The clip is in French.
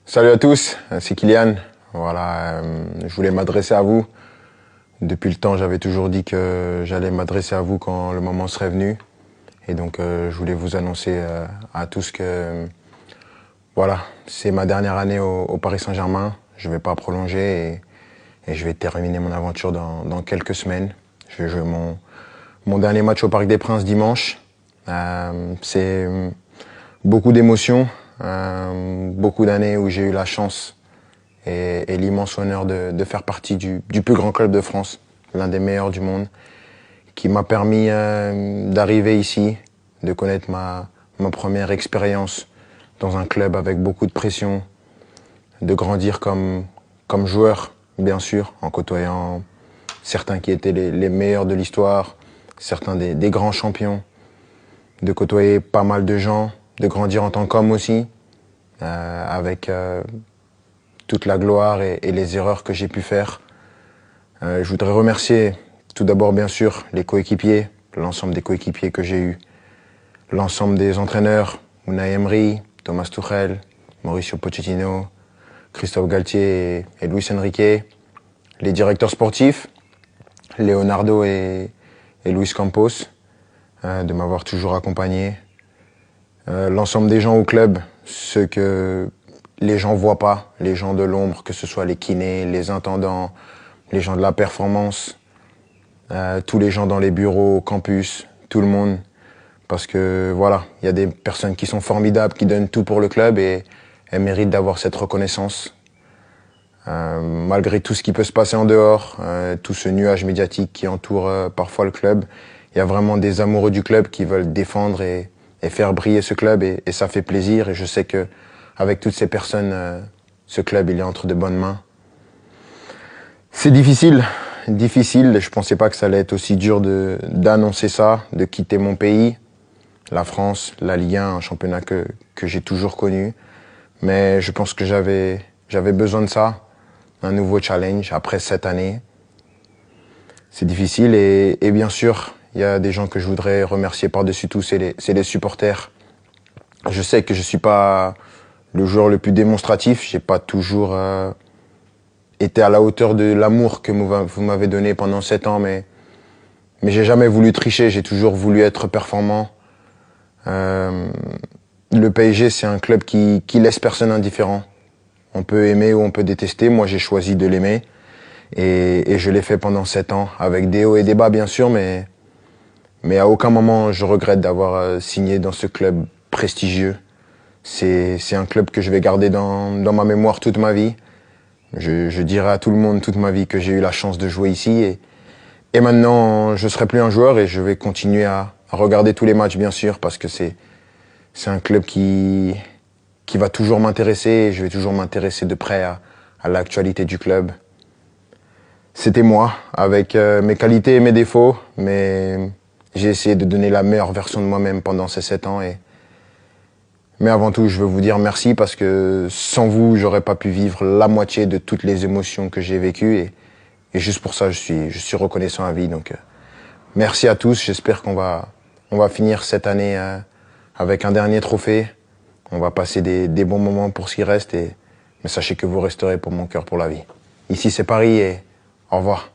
Salut à tous, c'est Kylian. Voilà, je voulais m'adresser à vous. Depuis le temps, j'avais toujours dit que j'allais m'adresser à vous quand le moment serait venu. Et donc, je voulais vous annoncer à tous que voilà, c'est ma dernière année au Paris Saint-Germain. Je ne vais pas prolonger et je vais terminer mon aventure dans quelques semaines. Je vais jouer mon dernier match au Parc des Princes dimanche. C'est beaucoup d'émotions, beaucoup d'années où j'ai eu la chance et l'immense honneur de faire partie du plus grand club de France, l'un des meilleurs du monde, qui m'a permis d'arriver ici, de connaître ma première expérience dans un club avec beaucoup de pression, de grandir comme joueur, bien sûr, en côtoyant certains qui étaient les meilleurs de l'histoire, certains des grands champions, de côtoyer pas mal de gens, de grandir en tant qu'homme aussi, avec toute la gloire et les erreurs que j'ai pu faire. Je voudrais remercier tout d'abord, bien sûr, les coéquipiers, l'ensemble des coéquipiers que j'ai eus, l'ensemble des entraîneurs, Unai Emery, Thomas Tuchel, Mauricio Pochettino, Christophe Galtier et Luis Enrique, les directeurs sportifs, Leonardo et Luis Campos, de m'avoir toujours accompagné, l'ensemble des gens au club, ceux que les gens voient pas, les gens de l'ombre, que ce soit les kinés, les intendants, les gens de la performance, tous les gens dans les bureaux, au campus, tout le monde. Parce que voilà, il y a des personnes qui sont formidables, qui donnent tout pour le club et elles méritent d'avoir cette reconnaissance. Malgré tout ce qui peut se passer en dehors, tout ce nuage médiatique qui entoure parfois le club, il y a vraiment des amoureux du club qui veulent défendre et faire briller ce club et ça fait plaisir. Et je sais que avec toutes ces personnes, ce club il est entre de bonnes mains. C'est difficile. Je pensais pas que ça allait être aussi dur d'annoncer ça, de quitter mon pays, la France, la Ligue 1, un championnat que j'ai toujours connu. Mais je pense que j'avais besoin de ça, un nouveau challenge après 7 années. C'est difficile et bien sûr, il y a des gens que je voudrais remercier par-dessus tout, c'est les supporters. Je sais que je suis pas le joueur le plus démonstratif, j'ai pas toujours été à la hauteur de l'amour que vous m'avez donné pendant 7 ans, mais j'ai jamais voulu tricher, j'ai toujours voulu être performant. Le PSG, c'est un club qui laisse personne indifférent. On peut aimer ou on peut détester. Moi, j'ai choisi de l'aimer et je l'ai fait pendant 7 ans, avec des hauts et des bas, bien sûr, mais à aucun moment je regrette d'avoir signé dans ce club prestigieux. C'est un club que je vais garder dans ma mémoire toute ma vie. Je dirai à tout le monde toute ma vie que j'ai eu la chance de jouer ici et maintenant je serai plus un joueur et je vais continuer à regarder tous les matchs, bien sûr, parce que c'est un club qui va toujours m'intéresser et je vais toujours m'intéresser de près à l'actualité du club. C'était moi, avec mes qualités et mes défauts, mais j'ai essayé de donner la meilleure version de moi-même pendant ces 7 ans. Mais avant tout, je veux vous dire merci parce que sans vous, j'aurais pas pu vivre la moitié de toutes les émotions que j'ai vécues et juste pour ça, je suis reconnaissant à vie. Donc, merci à tous. J'espère qu'on va finir cette année avec un dernier trophée. On va passer des bons moments pour ce qui reste mais sachez que vous resterez pour mon cœur pour la vie. Ici, c'est Paris et au revoir.